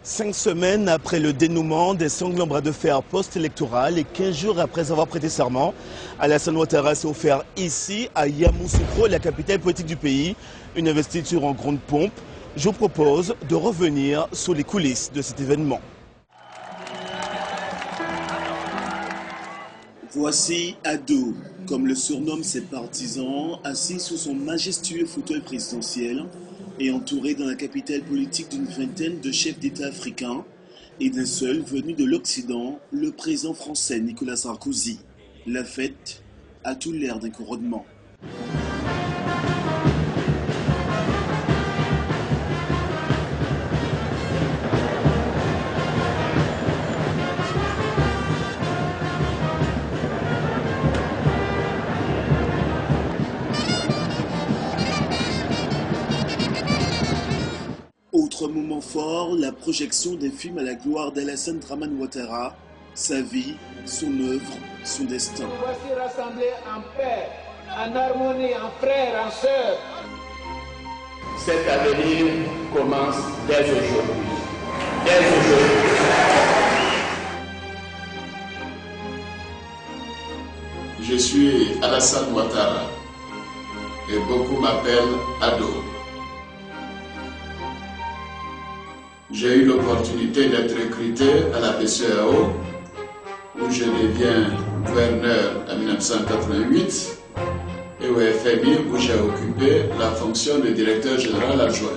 5 semaines après le dénouement des sanglants bras de fer post-électoral et 15 jours après avoir prêté serment, Alassane Ouattara s'est offert ici, à Yamoussoukro, la capitale politique du pays, une investiture en grande pompe. Je vous propose de revenir sous les coulisses de cet événement. Voici Ado, comme le surnomment ses partisans, assis sous son majestueux fauteuil présidentiel et entouré dans la capitale politique d'une vingtaine de chefs d'État africains et d'un seul venu de l'Occident, le président français Nicolas Sarkozy. La fête a tout l'air d'un couronnement. Autre moment fort, la projection d'un film à la gloire d'Alassane Dramane Ouattara, sa vie, son œuvre, son destin. Nous voici rassemblés en paix, en harmonie, en frères, en sœurs. Cet avenir commence dès aujourd'hui. Dès aujourd'hui. Je suis Alassane Ouattara et beaucoup m'appellent Ado. J'ai eu l'opportunité d'être recruté à la BCEAO, où je deviens gouverneur en 1988, et au FMI, où j'ai occupé la fonction de directeur général adjoint.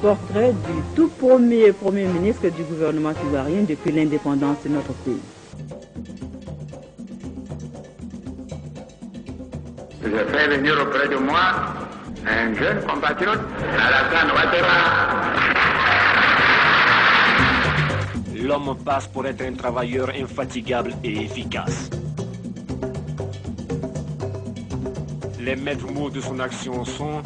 Portrait du tout premier ministre du gouvernement ivoirien depuis l'indépendance de notre pays. Je fais venir auprès de moi un jeune compatriote, Alassane Ouattara. L'homme passe pour être un travailleur infatigable et efficace. Les maîtres mots de son action sont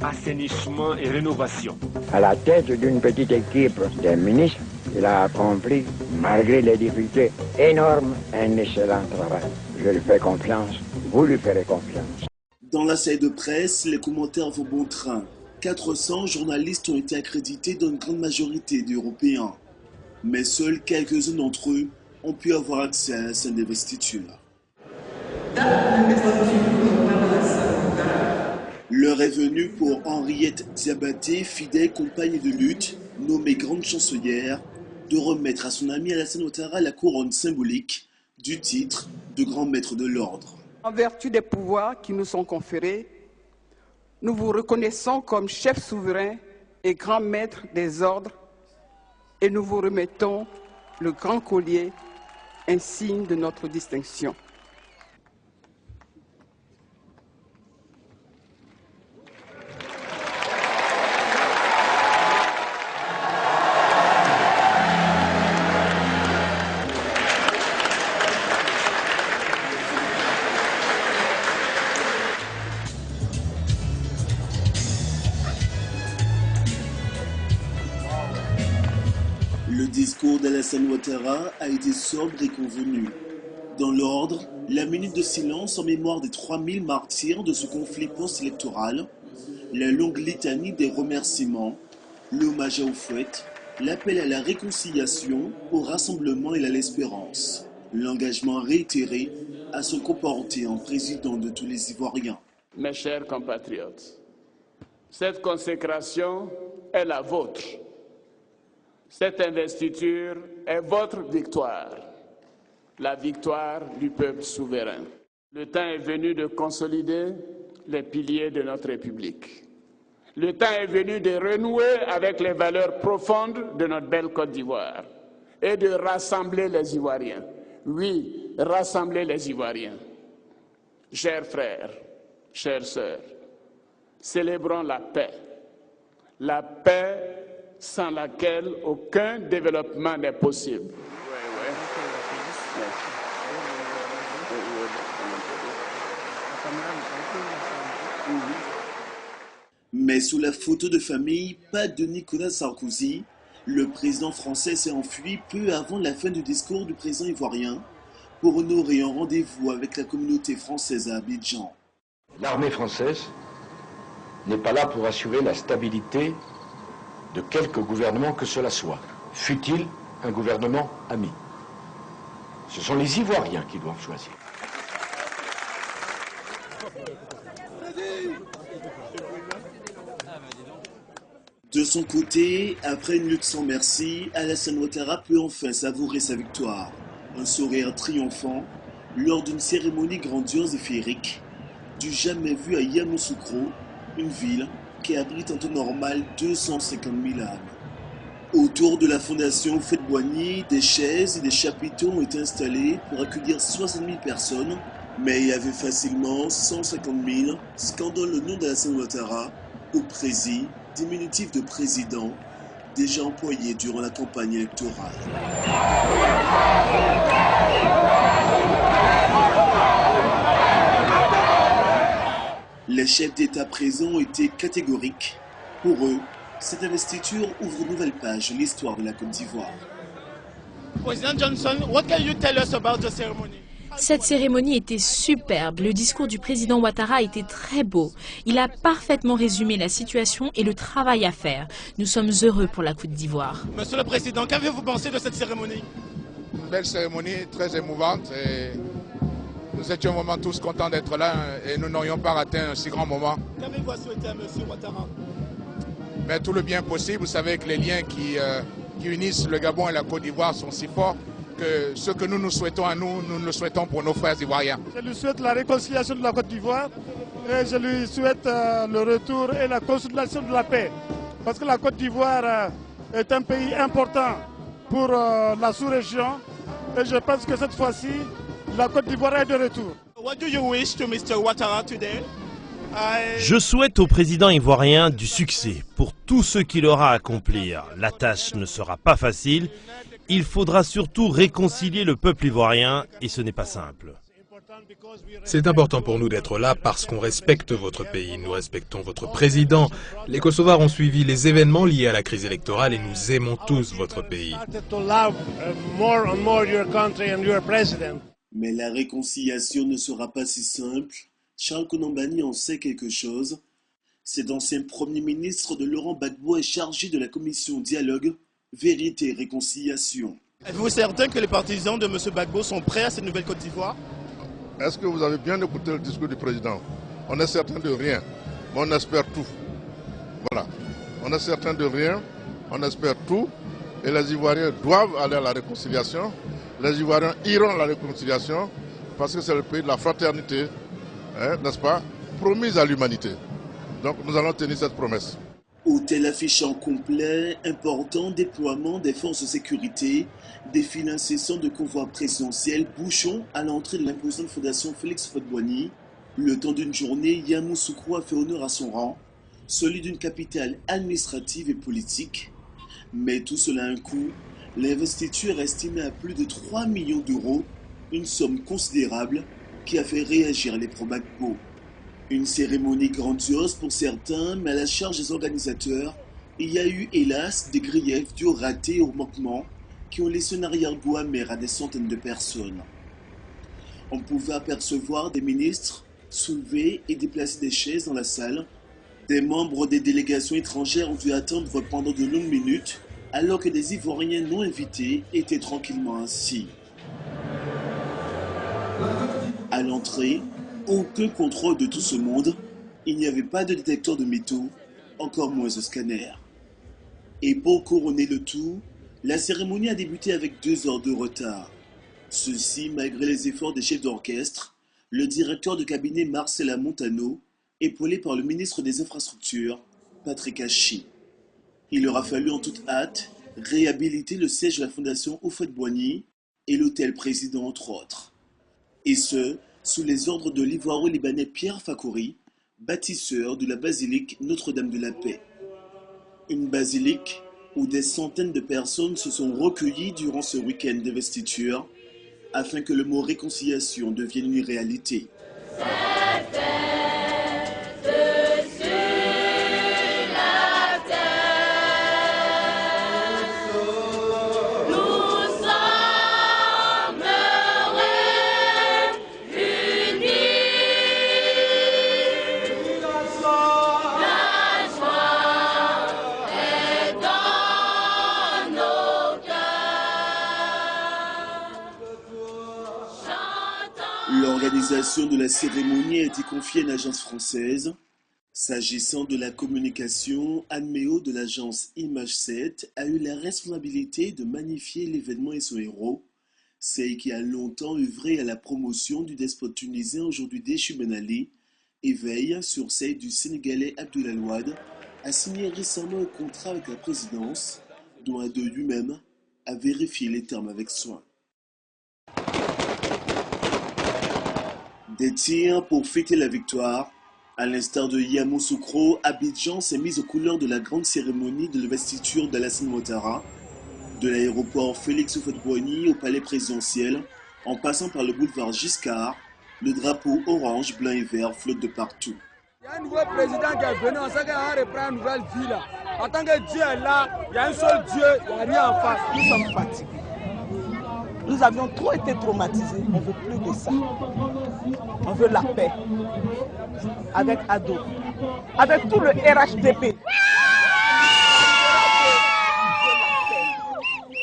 assainissement et rénovation. À la tête d'une petite équipe des ministres, il a accompli, malgré les difficultés énormes, un excellent travail. Je lui fais confiance, vous lui ferez confiance. Dans la salle de presse, les commentaires vont bon train. 400 journalistes ont été accrédités dans une grande majorité d'Européens. Mais seuls quelques-uns d'entre eux ont pu avoir accès à la scène d'investiture. L'heure est venue pour Henriette Diabaté, fidèle compagne de lutte, nommée grande chancelière, de remettre à son ami Alassane Ouattara la couronne symbolique du titre de grand maître de l'ordre. En vertu des pouvoirs qui nous sont conférés, nous vous reconnaissons comme chef souverain et grand maître des ordres et nous vous remettons le grand collier, insigne de notre distinction. Le discours d'Alassane Ouattara a été sobre et convenu. Dans l'ordre, la minute de silence en mémoire des 3000 martyrs de ce conflit post-électoral, la longue litanie des remerciements, l'hommage à Houphouët, l'appel à la réconciliation, au rassemblement et à l'espérance, l'engagement réitéré à se comporter en président de tous les Ivoiriens. Mes chers compatriotes, cette consécration est la vôtre. Cette investiture est votre victoire, la victoire du peuple souverain. Le temps est venu de consolider les piliers de notre République. Le temps est venu de renouer avec les valeurs profondes de notre belle Côte d'Ivoire et de rassembler les Ivoiriens. Oui, rassembler les Ivoiriens. Chers frères, chères sœurs, célébrons la paix. La paix sans laquelle aucun développement n'est possible. Mais sous la photo de famille, pas de Nicolas Sarkozy, Le président français s'est enfui peu avant la fin du discours du président ivoirien pour honorer un rendez-vous avec la communauté française à Abidjan. L'armée française n'est pas là pour assurer la stabilité de quelque gouvernement que cela soit, fût-il un gouvernement ami. Ce sont les Ivoiriens qui doivent choisir. De son côté, après une lutte sans merci, Alassane Ouattara peut enfin savourer sa victoire. Un sourire triomphant lors d'une cérémonie grandiose et féerique, du jamais vu à Yamoussoukro, une ville qui abrite en temps normal 250 000 âmes. Autour de la fondation Houphouët-Boigny, des chaises et des chapiteaux ont été installés pour accueillir 60 000 personnes, mais il y avait facilement 150 000 scandant le nom d'Alassane Ouattara au prési, diminutif de président, déjà employé durant la campagne électorale. Les chefs d'État présents ont été catégoriques. Pour eux, cette investiture ouvre une nouvelle page de l'histoire de la Côte d'Ivoire. Président Johnson, what can you tell us about the ceremony? Cette cérémonie était superbe. Le discours du président Ouattara était très beau. Il a parfaitement résumé la situation et le travail à faire. Nous sommes heureux pour la Côte d'Ivoire. Monsieur le Président, qu'avez-vous pensé de cette cérémonie? Une belle cérémonie, très émouvante. Et nous étions vraiment tous contents d'être là et nous n'aurions pas raté un si grand moment. Qu'avez-vous à souhaiter à monsieur Ouattara? Mais tout le bien possible. Vous savez que les liens qui unissent le Gabon et la Côte d'Ivoire sont si forts que ce que nous nous souhaitons à nous, nous le souhaitons pour nos frères ivoiriens. Je lui souhaite la réconciliation de la Côte d'Ivoire et je lui souhaite le retour et la consolidation de la paix. Parce que la Côte d'Ivoire est un pays important pour la sous-région et je pense que cette fois-ci, la Côte d'Ivoire est de retour. What do you wish to Mr. Ouattara today? Je souhaite au président ivoirien du succès pour tout ce qu'il aura à accomplir. La tâche ne sera pas facile. Il faudra surtout réconcilier le peuple ivoirien et ce n'est pas simple. C'est important pour nous d'être là parce qu'on respecte votre pays. Nous respectons votre président. Les Kosovars ont suivi les événements liés à la crise électorale et nous aimons tous votre pays. Mais la réconciliation ne sera pas si simple. Charles Kounambani en sait quelque chose. Cet ancien Premier ministre de Laurent Gbagbo est chargé de la commission dialogue, vérité et réconciliation. Êtes-vous certain que les partisans de M. Gbagbo sont prêts à cette nouvelle Côte d'Ivoire? Est-ce que vous avez bien écouté le discours du président? On est certain de rien, mais on espère tout. Voilà. On est certain de rien, on espère tout. Et les Ivoiriens doivent aller à la réconciliation. Les Ivoiriens iront à la réconciliation parce que c'est le pays de la fraternité, n'est-ce pas, promise à l'humanité. Donc nous allons tenir cette promesse. Hôtel affichant complet, important déploiement des forces de sécurité, défilé incessant de convois présidentiels, bouchons à l'entrée de l'imposante fondation Félix Houphouët-Boigny. Le temps d'une journée, Yamoussoukro a fait honneur à son rang, celui d'une capitale administrative et politique. Mais tout cela a un coût. L'investiture est estimée à plus de 3 millions d'euros, une somme considérable qui a fait réagir les pro-Gbagbo. Une cérémonie grandiose pour certains, mais à la charge des organisateurs, il y a eu hélas des griefs dus aux ratés et aux manquements qui ont laissé un arrière-goût amer à des centaines de personnes. On pouvait apercevoir des ministres soulever et déplacer des chaises dans la salle. Des membres des délégations étrangères ont dû attendre pendant de longues minutes, alors que des Ivoiriens non invités étaient tranquillement assis. À l'entrée, aucun contrôle de tout ce monde, il n'y avait pas de détecteur de métaux, encore moins de scanner. Et pour couronner le tout, la cérémonie a débuté avec 2 heures de retard. Ceci malgré les efforts des chefs d'orchestre, le directeur de cabinet Marcela Montano, épaulé par le ministre des Infrastructures, Patrick Hachi. Il leur a fallu en toute hâte réhabiliter le siège de la fondation Houphouët-Boigny et l'hôtel président entre autres. Et ce, sous les ordres de l'ivoiro-libanais Pierre Fakouri, bâtisseur de la basilique Notre-Dame de la Paix. Une basilique où des centaines de personnes se sont recueillies durant ce week-end d'investiture afin que le mot réconciliation devienne une réalité. L'organisation de la cérémonie a été confiée à une agence française. S'agissant de la communication, Anne Méo de l'agence Image 7 a eu la responsabilité de magnifier l'événement et son héros, celle qui a longtemps œuvré à la promotion du despote tunisien aujourd'hui déchu Ben Ali, et veille sur celle du Sénégalais Abdoulaye Wade, a signé récemment un contrat avec la présidence, dont Ado lui-même a vérifié les termes avec soin. Des tirs pour fêter la victoire. À l'instar de Yamoussoukro, Abidjan s'est mise aux couleurs de la grande cérémonie de l'investiture d'Alassane Ouattara. De l'aéroport Félix Houphouët-Boigny au palais présidentiel, en passant par le boulevard Giscard, le drapeau orange, blanc et vert flotte de partout. Il y a un nouveau président qui est venu, on sait qu'on va reprendre une nouvelle vie là. En tant que Dieu est là, il y a un seul Dieu, il n'y a rien en face. Nous sommes fatigués. Nous avions trop été traumatisés, on ne veut plus de ça. On veut la paix. Avec Ado, avec tout le RHDP.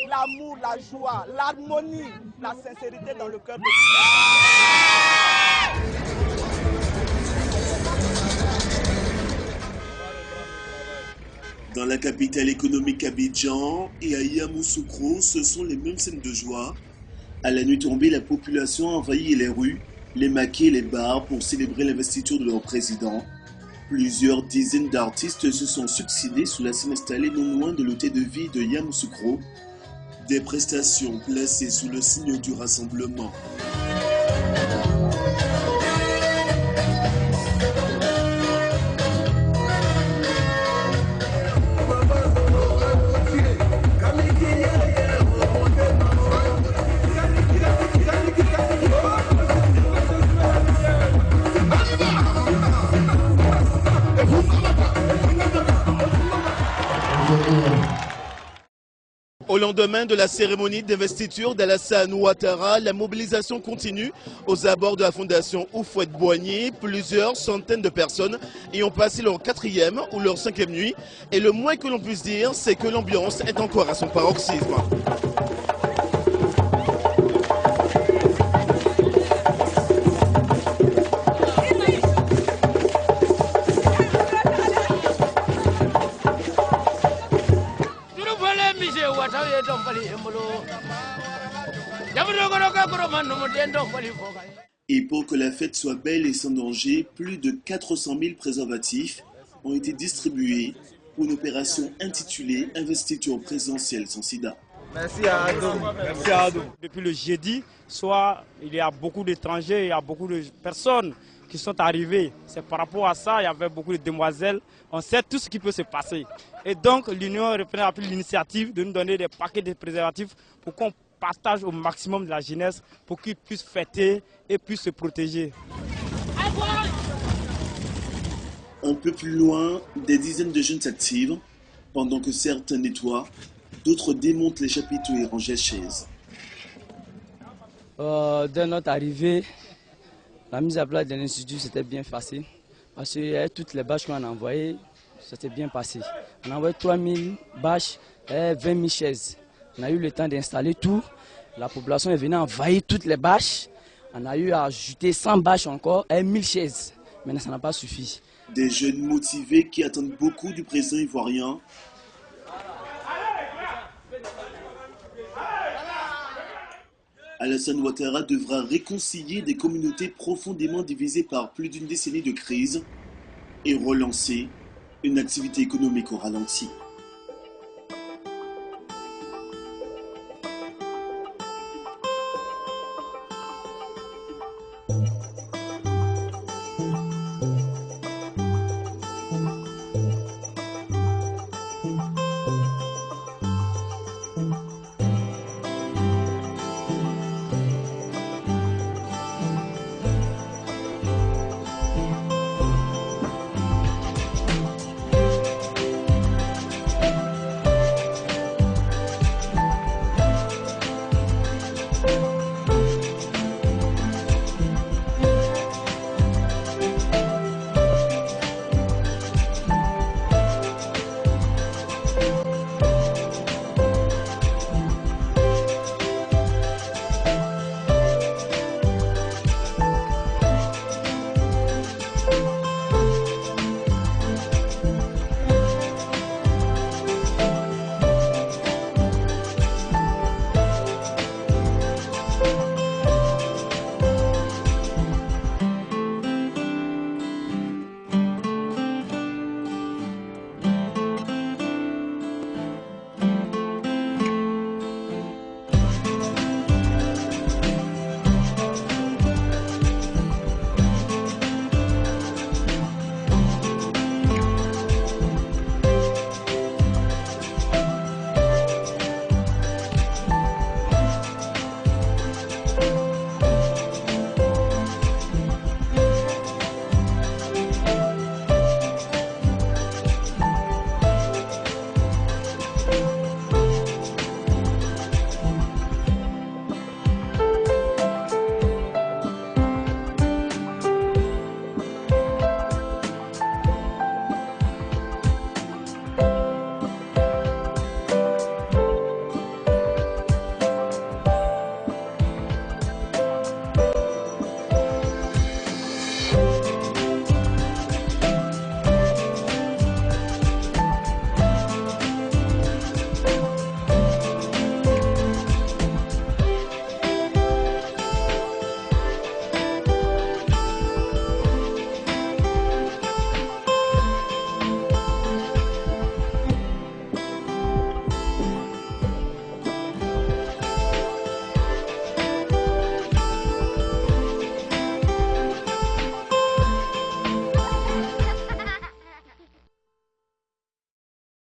L'amour, la joie, l'harmonie, la sincérité dans le cœur de Dans la capitale économique Abidjan et à Yamoussoukro, ce sont les mêmes scènes de joie. À la nuit tombée, la population a envahi les rues, les maquis et les bars pour célébrer l'investiture de leur président. Plusieurs dizaines d'artistes se sont succédés sous la scène installée non loin de l'hôtel de ville de Yamoussoukro. Des prestations placées sous le signe du rassemblement. Au lendemain de la cérémonie d'investiture d'Alassane Ouattara, la mobilisation continue aux abords de la fondation Houphouët-Boigny. Plusieurs centaines de personnes y ont passé leur 4e ou leur 5e nuit. Et le moins que l'on puisse dire, c'est que l'ambiance est encore à son paroxysme. Et pour que la fête soit belle et sans danger, plus de 400 000 préservatifs ont été distribués pour une opération intitulée Investiture présidentielle sans sida. Merci à Ado. Merci à Ado. Depuis le jeudi soir, il y a beaucoup d'étrangers, il y a beaucoup de personnes qui sont arrivées. C'est par rapport à ça, il y avait beaucoup de demoiselles. On sait tout ce qui peut se passer. Et donc l'Union européenne a pris l'initiative de nous donner des paquets de préservatifs pour qu'on partage au maximum de la jeunesse pour qu'ils puissent fêter et puissent se protéger. Un peu plus loin, des dizaines de jeunes s'activent, pendant que certains nettoient, d'autres démontent les chapiteaux et rangent les chaises. Dès notre arrivée, la mise à plat de l'institut s'était bien passée, parce que toutes les bâches qu'on a envoyées, c'était bien passé. On a envoyé 3000 bâches et 20 000 chaises. On a eu le temps d'installer tout. La population est venue envahir toutes les bâches. On a eu à ajouter 100 bâches encore et 1000 chaises. Mais ça n'a pas suffi. Des jeunes motivés qui attendent beaucoup du président ivoirien. Alassane Ouattara devra réconcilier des communautés profondément divisées par plus d'une décennie de crise et relancer une activité économique au ralenti.